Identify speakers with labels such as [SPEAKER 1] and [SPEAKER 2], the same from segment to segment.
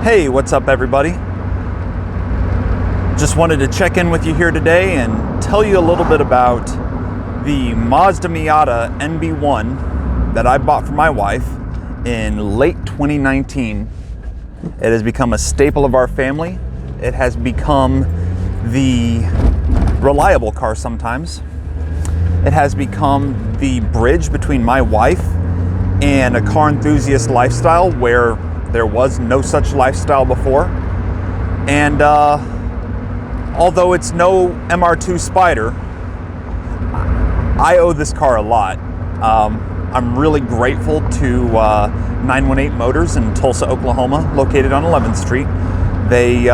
[SPEAKER 1] Hey, what's up everybody? Just wanted to check in with you here today and tell you a little bit about the Mazda Miata NB1 that I bought for my wife in late 2019. It has become a staple of our family. It has become the reliable car sometimes. It has become the bridge between my wife and a car enthusiast lifestyle where there was no such lifestyle before. And although it's no MR2 Spider, I owe this car a lot. I'm really grateful to 918 Motors in Tulsa, Oklahoma, located on 11th Street. They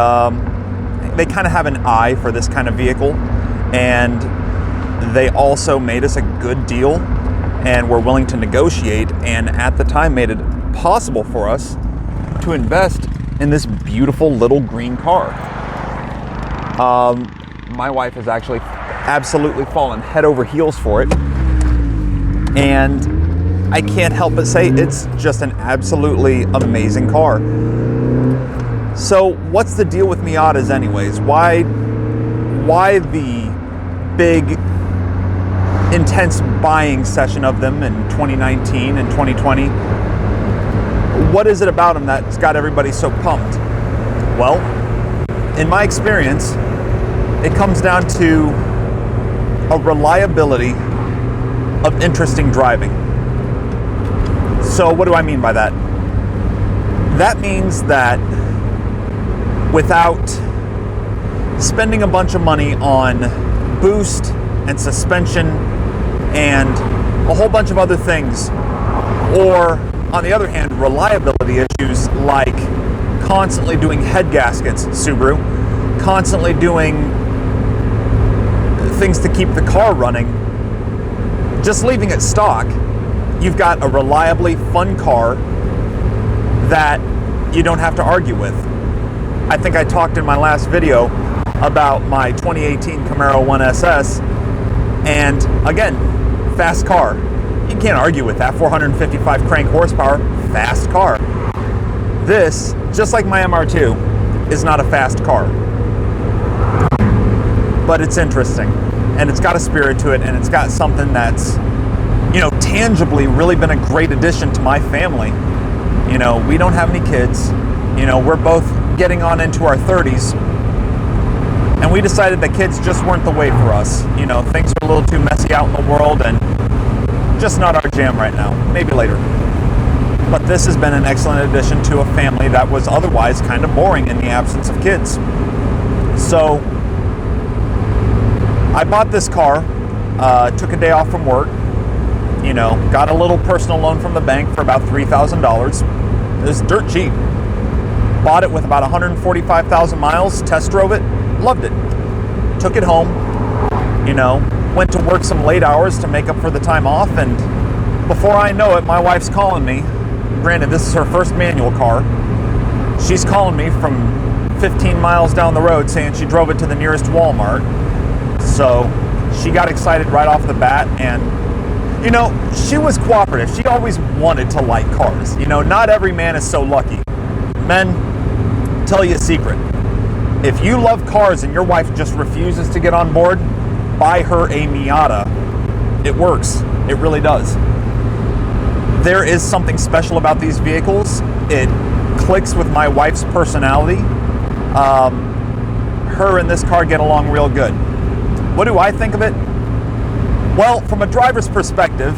[SPEAKER 1] kind of have an eye for this kind of vehicle, and they also made us a good deal and were willing to negotiate, and at the time made it possible for us to invest in this beautiful little green car. My wife has actually absolutely fallen head over heels for it, and I can't help but say it's just an absolutely amazing car. So what's the deal with Miatas anyways? Why the big intense buying session of them in 2019 and 2020? What is it about them that's got everybody so pumped? Well, in my experience, it comes down to a reliability of interesting driving. So what do I mean by that? That means that without spending a bunch of money on boost and suspension and a whole bunch of other things, or on the other hand, reliability issues like constantly doing head gaskets, Subaru, constantly doing things to keep the car running, just leaving it stock, you've got a reliably fun car that you don't have to argue with. I think I talked in my last video about my 2018 Camaro 1SS, and again, fast car. You can't argue with that. 455 crank horsepower, fast car. This, just like my MR2, is not a fast car. But it's interesting. And it's got a spirit to it, and it's got something that's, tangibly really been a great addition to my family. We don't have any kids. We're both getting on into our 30s. And we decided that kids just weren't the way for us. Things are a little too messy out in the world, and just not our jam right now. Maybe later. But this has been an excellent addition to a family that was otherwise kind of boring in the absence of kids. So I bought this car, took a day off from work, got a little personal loan from the bank for about $3,000. It was dirt cheap. Bought it with about 145,000 miles, test drove it, loved it. Took it home, went to work some late hours to make up for the time off, and before I know it, my wife's calling me. Granted, this is her first manual car. She's calling me from 15 miles down the road saying she drove it to the nearest Walmart. So she got excited right off the bat, and she was cooperative. She always wanted to like cars. Not every man is so lucky. Men, tell you a secret. If you love cars and your wife just refuses to get on board, buy her a Miata. It works. It really does. There is something special about these vehicles. It clicks with my wife's personality. Her and this car get along real good. What do I think of it? Well, from a driver's perspective,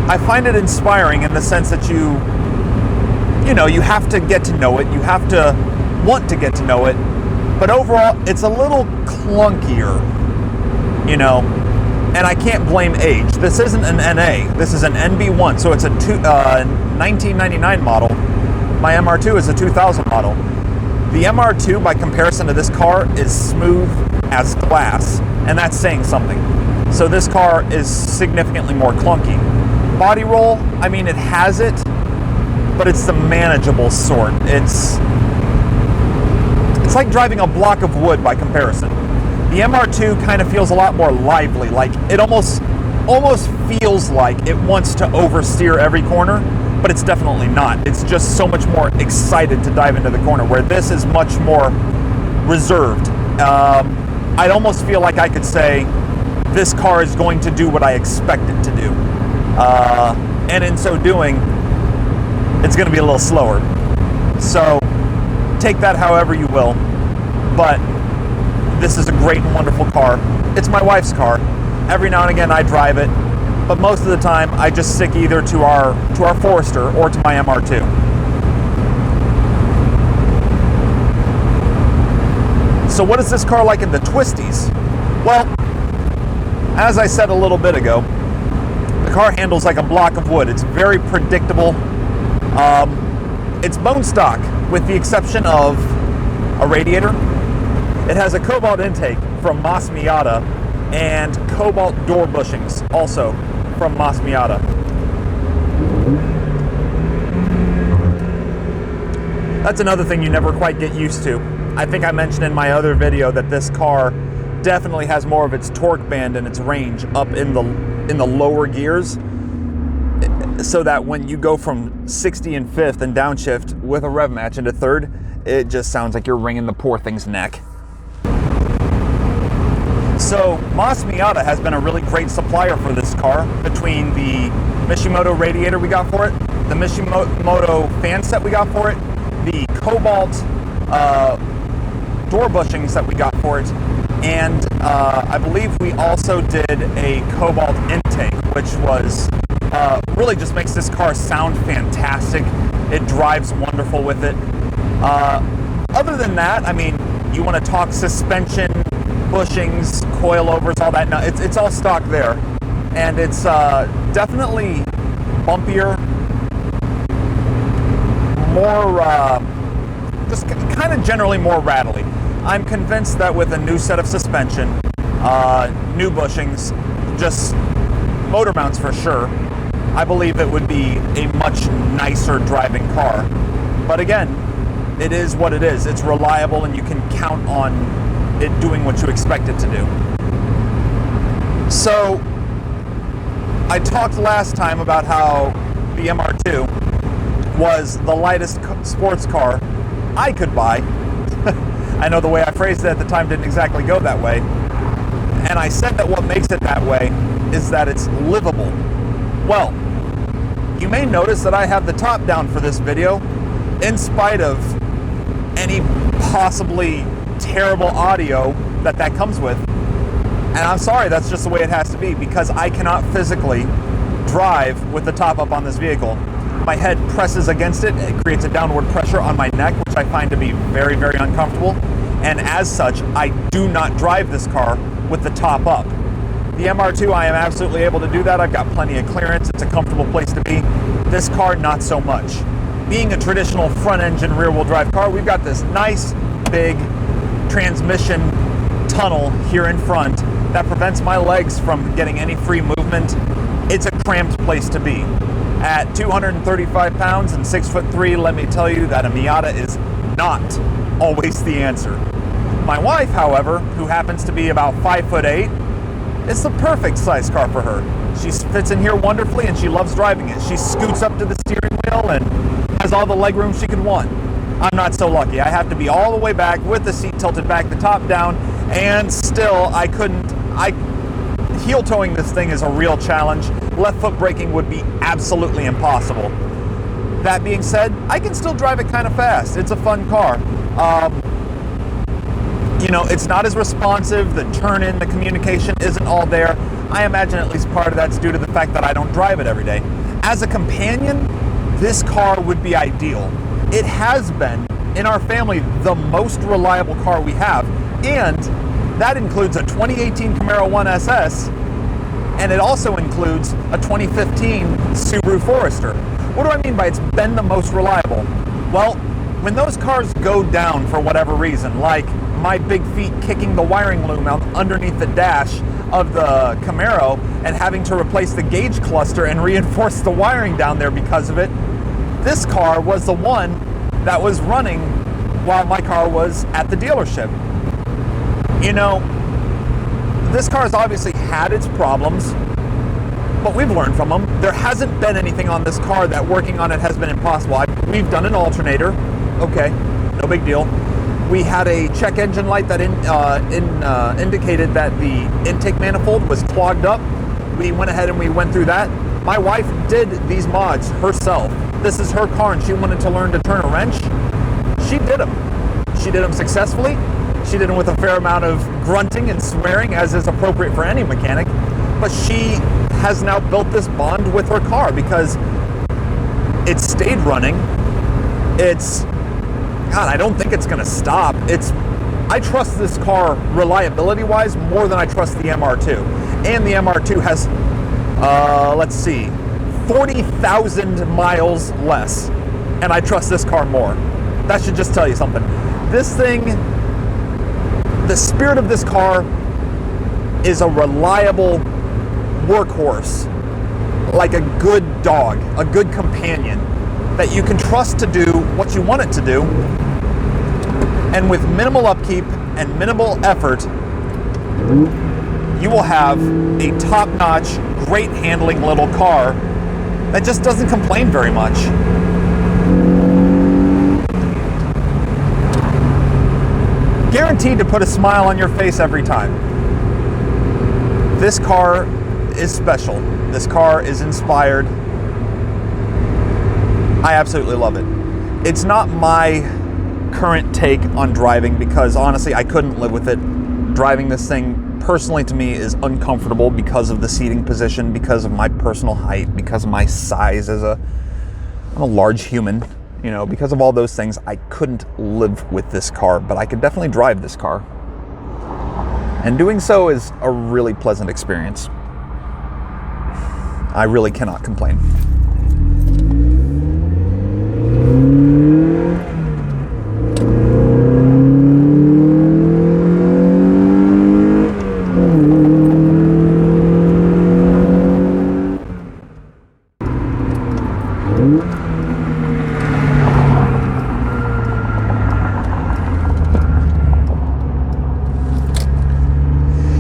[SPEAKER 1] I find it inspiring in the sense that you have to get to know it. You have to want to get to know it But overall, it's a little clunkier, you know, and I can't blame age. This isn't an NA, this is an NB1, so it's a 1999 model. My MR2 is a 2000 model. The MR2, by comparison to this car, is smooth as glass, and that's saying something. So this car is significantly more clunky. Body roll, I mean, it has it, but it's the manageable sort. It's like driving a block of wood by comparison. The MR2 kind of feels a lot more lively, like it almost feels like it wants to oversteer every corner, but it's definitely not. It's just so much more excited to dive into the corner, where this is much more reserved. I'd almost feel like I could say this car is going to do what I expect it to do. And in so doing, it's going to be a little slower. So take that however you will, but this is a great and wonderful car. It's my wife's car. Every now and again I drive it, but most of the time I just stick either to our Forester or to my MR2. So what is this car like in the twisties? Well, as I said a little bit ago, the car handles like a block of wood. It's very predictable. It's bone stock, with the exception of a radiator. It has a cobalt intake from Miata and cobalt door bushings, also from Miata. That's another thing you never quite get used to. I think I mentioned in my other video that this car definitely has more of its torque band and its range up in the lower gears, so that when you go from 60 in fifth and downshift with a rev match into third, it just sounds like you're wringing the poor thing's neck. So Miata has been a really great supplier for this car, between the Mishimoto radiator we got for it, the Mishimoto fan set we got for it, the cobalt door bushings that we got for it, and I believe we also did a cobalt intake, which was really just makes this car sound fantastic. It drives wonderful with it. Other than that, I mean, you want to talk suspension, bushings, coilovers, all that. No, it's all stock there, and it's definitely bumpier, more just kind of generally more rattly. I'm convinced that with a new set of suspension, new bushings, just motor mounts for sure, I believe it would be a much nicer driving car. But again, it is what it is. It's reliable, and you can count on it doing what you expect it to do. So I talked last time about how the MR2 was the lightest sports car I could buy. I know the way I phrased it at the time didn't exactly go that way. And I said that what makes it that way is that it's livable. Well, you may notice that I have the top down for this video, in spite of any possibly terrible audio that comes with. And I'm sorry, that's just the way it has to be, because I cannot physically drive with the top up on this vehicle. My head presses against it, it creates a downward pressure on my neck, which I find to be very, very uncomfortable. And as such, I do not drive this car with the top up. The MR2, I am absolutely able to do that. I've got plenty of clearance. It's a comfortable place to be. This car, not so much. Being a traditional front-engine, rear-wheel drive car, we've got this nice, big transmission tunnel here in front that prevents my legs from getting any free movement. It's a cramped place to be. At 235 pounds and 6'3", let me tell you that a Miata is not always the answer. My wife, however, who happens to be about 5'8", it's the perfect size car for her. She fits in here wonderfully, and she loves driving it. She scoots up to the steering wheel and has all the legroom she could want. I'm not so lucky. I have to be all the way back with the seat tilted back, the top down, and still heel towing this thing is a real challenge. Left foot braking would be absolutely impossible. That being said, I can still drive it kind of fast. It's a fun car. You know, it's not as responsive. The turn-in, the communication isn't all there. I imagine at least part of that's due to the fact that I don't drive it every day. As a companion, this car would be ideal. It has been in our family the most reliable car we have, and that includes a 2018 Camaro 1SS, and it also includes a 2015 Subaru Forester. What do I mean by it's been the most reliable? Well, when those cars go down for whatever reason, like my big feet kicking the wiring loom out underneath the dash of the Camaro and having to replace the gauge cluster and reinforce the wiring down there because of it, this car was the one that was running while my car was at the dealership. You know, this car has obviously had its problems, but we've learned from them. There hasn't been anything on this car that working on it has been impossible. We've done an alternator. Okay, no big deal. We had a check engine light that indicated that the intake manifold was clogged up. We went ahead and we went through that. My wife did these mods herself. This is her car and she wanted to learn to turn a wrench. She did them. She did them successfully. She did them with a fair amount of grunting and swearing, as is appropriate for any mechanic. But she has now built this bond with her car because it stayed running. God, I don't think it's going to stop. I trust this car reliability-wise more than I trust the MR2. And the MR2 has, let's see, 40,000 miles less. And I trust this car more. That should just tell you something. This thing, the spirit of this car is a reliable workhorse, like a good dog, a good companion that you can trust to do what you want it to do, and with minimal upkeep and minimal effort, you will have a top-notch, great handling little car that just doesn't complain very much. Guaranteed to put a smile on your face every time. This car is special. This car is inspired. I absolutely love it. It's not my current take on driving because honestly I couldn't live with it. Driving this thing personally to me is uncomfortable because of the seating position, because of my personal height, because of my size I'm a large human, you know, because of all those things. I couldn't live with this car, but I could definitely drive this car. And doing so is a really pleasant experience. I really cannot complain.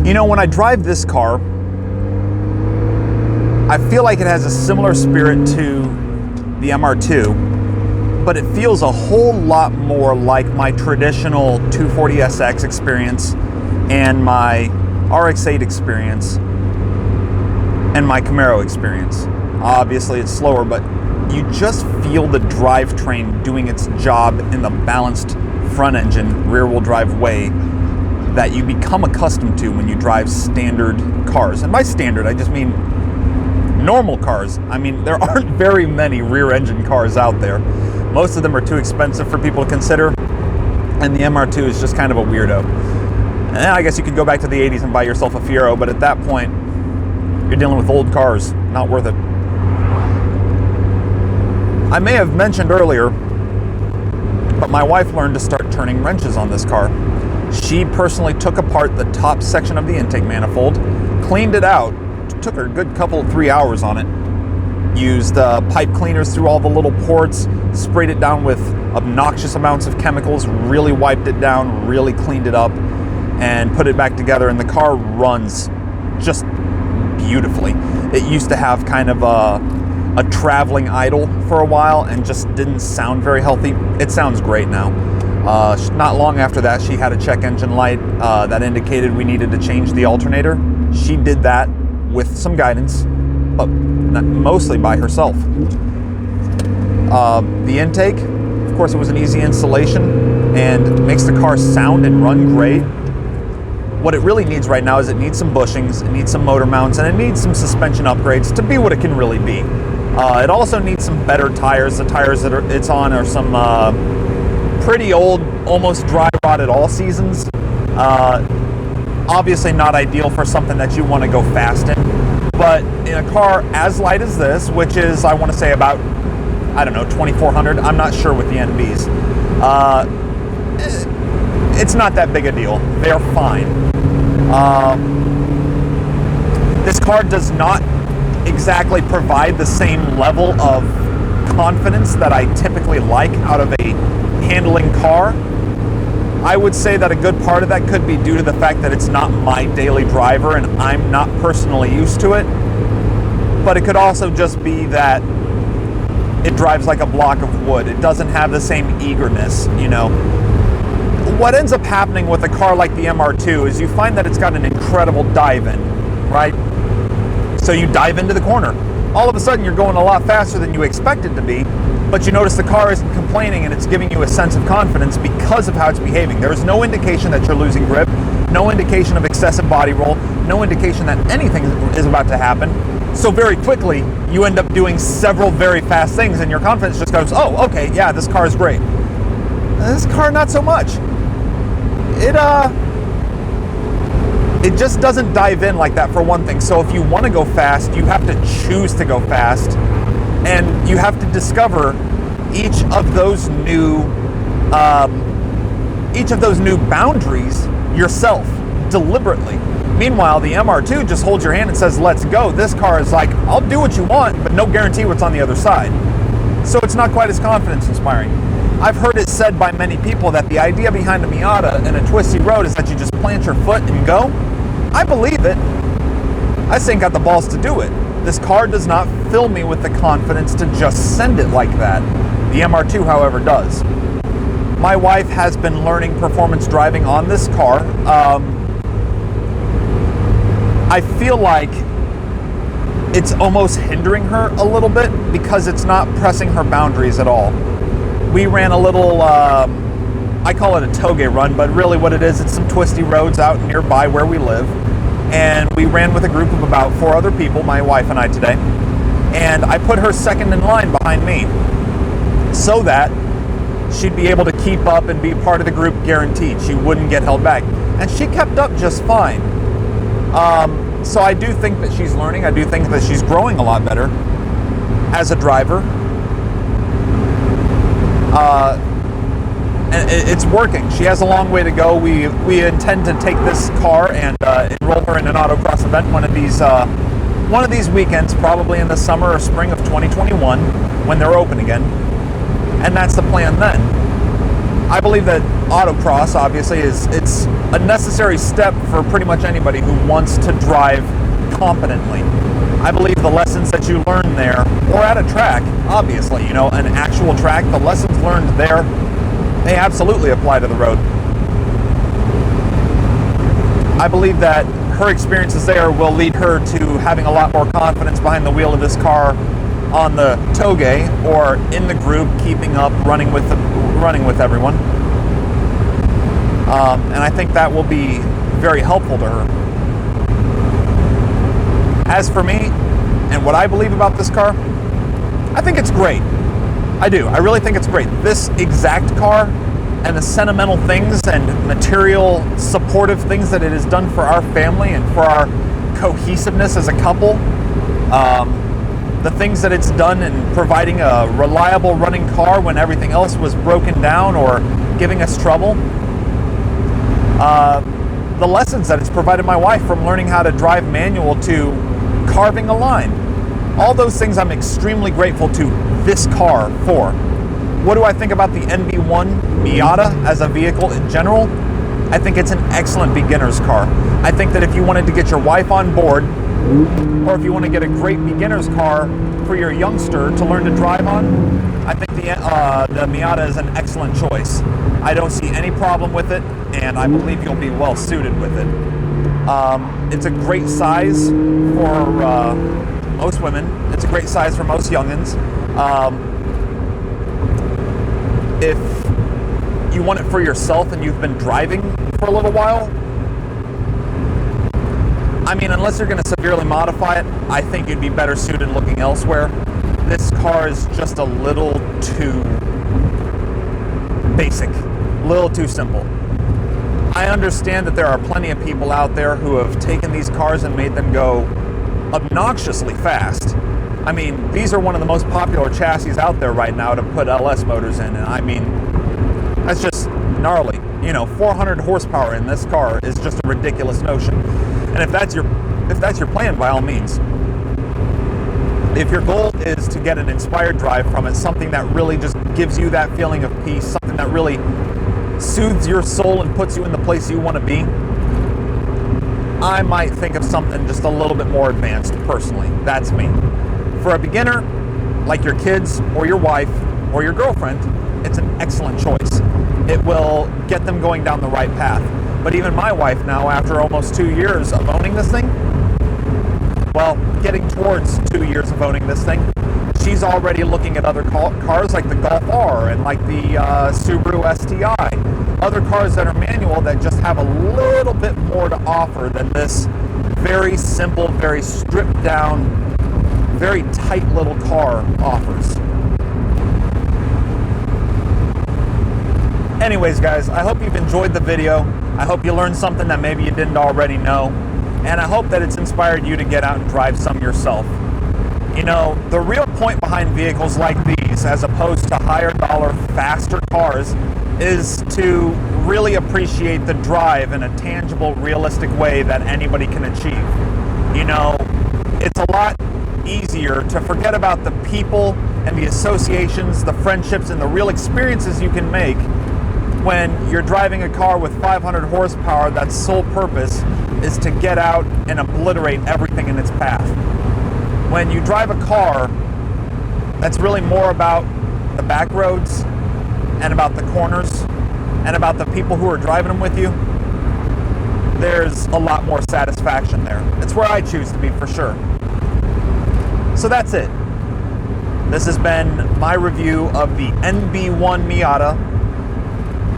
[SPEAKER 1] You know, when I drive this car, I feel like it has a similar spirit to the MR2, but it feels a whole lot more like my traditional 240SX experience and my RX-8 experience and my Camaro experience. Obviously it's slower, but you just feel the drivetrain doing its job in the balanced front engine, rear-wheel drive way that you become accustomed to when you drive standard cars. And by standard, I just mean normal cars. I mean, there aren't very many rear-engine cars out there. Most of them are too expensive for people to consider, and the MR2 is just kind of a weirdo. And then I guess you could go back to the 80s and buy yourself a Fiero, but at that point, you're dealing with old cars. Not worth it. I may have mentioned earlier, but my wife learned to start turning wrenches on this car. She personally took apart the top section of the intake manifold, cleaned it out, took her a good 3 hours on it, used pipe cleaners through all the little ports, sprayed it down with obnoxious amounts of chemicals, really wiped it down, really cleaned it up, and put it back together, and the car runs just beautifully. It used to have kind of a traveling idle for a while and just didn't sound very healthy. It sounds great now. Not long after that, she had a check engine light that indicated we needed to change the alternator. She did that with some guidance, but mostly by herself. The intake, of course, it was an easy installation and makes the car sound and run great. What it really needs right now is it needs some bushings, it needs some motor mounts, and it needs some suspension upgrades to be what it can really be. It also needs some better tires. The tires that it's on are some pretty old, almost dry rotted all seasons. Obviously not ideal for something that you want to go fast in, but in a car as light as this, which is, I want to say about, I don't know, 2,400. I'm not sure with the NBs. It's not that big a deal. They're fine. This car does not exactly provide the same level of confidence that I typically like out of a handling car. I would say that a good part of that could be due to the fact that it's not my daily driver and I'm not personally used to it. But it could also just be that it drives like a block of wood. It doesn't have the same eagerness, you know. What ends up happening with a car like the MR2 is you find that it's got an incredible dive in, right? So you dive into the corner. All of a sudden you're going a lot faster than you expected to be, but you notice the car isn't complaining and it's giving you a sense of confidence because of how it's behaving. There is no indication that you're losing grip, no indication of excessive body roll, no indication that anything is about to happen. So very quickly, you end up doing several very fast things and your confidence just goes, oh, okay, yeah, this car is great. This car, not so much. It just doesn't dive in like that, for one thing. So if you want to go fast, you have to choose to go fast, and you have to discover each of those new boundaries yourself deliberately. Meanwhile, the MR2 just holds your hand and says, let's go. This car is like, I'll do what you want, but no guarantee what's on the other side. So it's not quite as confidence inspiring. I've heard it said by many people that the idea behind a Miata in a twisty road is that you just plant your foot and go. I believe it. I just ain't got the balls to do it. This car does not fill me with the confidence to just send it like that. The MR2, however, does. My wife has been learning performance driving on this car. I feel like it's almost hindering her a little bit because it's not pressing her boundaries at all. We ran a little, I call it a Tome Run, but really what it is, it's some twisty roads out nearby where we live. And we ran with a group of about 4 other people, my wife and I today. And I put her second in line behind me so that she'd be able to keep up and be part of the group guaranteed. She wouldn't get held back. And she kept up just fine. So I do think that she's learning. I do think that she's growing a lot better as a driver. And it's working. She has a long way to go. We intend to take this car and enroll her in an autocross event one of these weekends, probably in the summer or spring of 2021 when they're open again. And that's the plan then. I believe that autocross, obviously, it's a necessary step for pretty much anybody who wants to drive competently. I believe the lessons that you learn there, or at a track, obviously, you know, an actual track, the lessons learned there, they absolutely apply to the road. I believe that her experiences there will lead her to having a lot more confidence behind the wheel of this car on the toge or in the group, keeping up, running with everyone. And I think that will be very helpful to her. As for me, and what I believe about this car, I think it's great. I do. I really think it's great. This exact car and the sentimental things and material supportive things that it has done for our family and for our cohesiveness as a couple, the things that it's done in providing a reliable running car when everything else was broken down or giving us trouble, the lessons that it's provided my wife from learning how to drive manual to carving a line. All those things I'm extremely grateful to this car for. What do I think about the NB1 Miata as a vehicle in general? I think it's an excellent beginner's car. I think that if you wanted to get your wife on board, or if you want to get a great beginner's car for your youngster to learn to drive on, I think the Miata is an excellent choice. I don't see any problem with it, and I believe you'll be well suited with it. It's a great size for most women. It's a great size for most youngins. If you want it for yourself and you've been driving for a little while, I mean, unless you're going to severely modify it, I think you'd be better suited looking elsewhere. This car is just a little too basic, a little too simple. I understand that there are plenty of people out there who have taken these cars and made them go obnoxiously fast. I mean, these are one of the most popular chassis out there right now to put LS motors in, and I mean, that's just gnarly. You know, 400 horsepower in this car is just a ridiculous notion. And if that's your plan, by all means. If your goal is to get an inspired drive from it, something that really just gives you that feeling of peace, something that really soothes your soul and puts you in the place you want to be, I might think of something just a little bit more advanced, personally. That's me. For a beginner, like your kids or your wife or your girlfriend, it's an excellent choice. It will get them going down the right path. But even my wife now, after almost 2 years of owning this thing, well, getting towards 2 years of owning this thing, she's already looking at other cars like the Golf R and like the Subaru STI. Other cars that are manual that just have a little bit more to offer than this very simple, very stripped down, very tight little car offers. Anyways, guys, I hope you've enjoyed the video. I hope you learned something that maybe you didn't already know. And I hope that it's inspired you to get out and drive some yourself. You know, the real point behind vehicles like these, as opposed to higher dollar, faster cars, is to really appreciate the drive in a tangible, realistic way that anybody can achieve. You know, it's a lot easier to forget about the people and the associations, the friendships, and the real experiences you can make when you're driving a car with 500 horsepower that's sole purpose is to get out and obliterate everything in its path. When you drive a car that's really more about the back roads and about the corners and about the people who are driving them with you, there's a lot more satisfaction there. It's where I choose to be, for sure. So that's it. This has been my review of the NB1 Miata.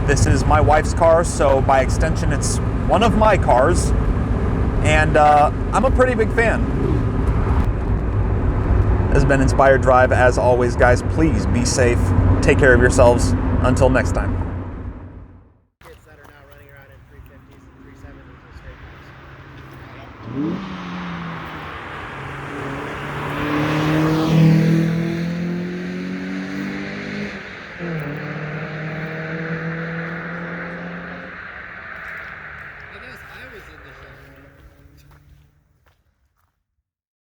[SPEAKER 1] This is my wife's car, so by extension it's one of my cars, and I'm a pretty big fan. This has been Inspired Drive. As always, guys, please be safe, take care of yourselves. Until next time.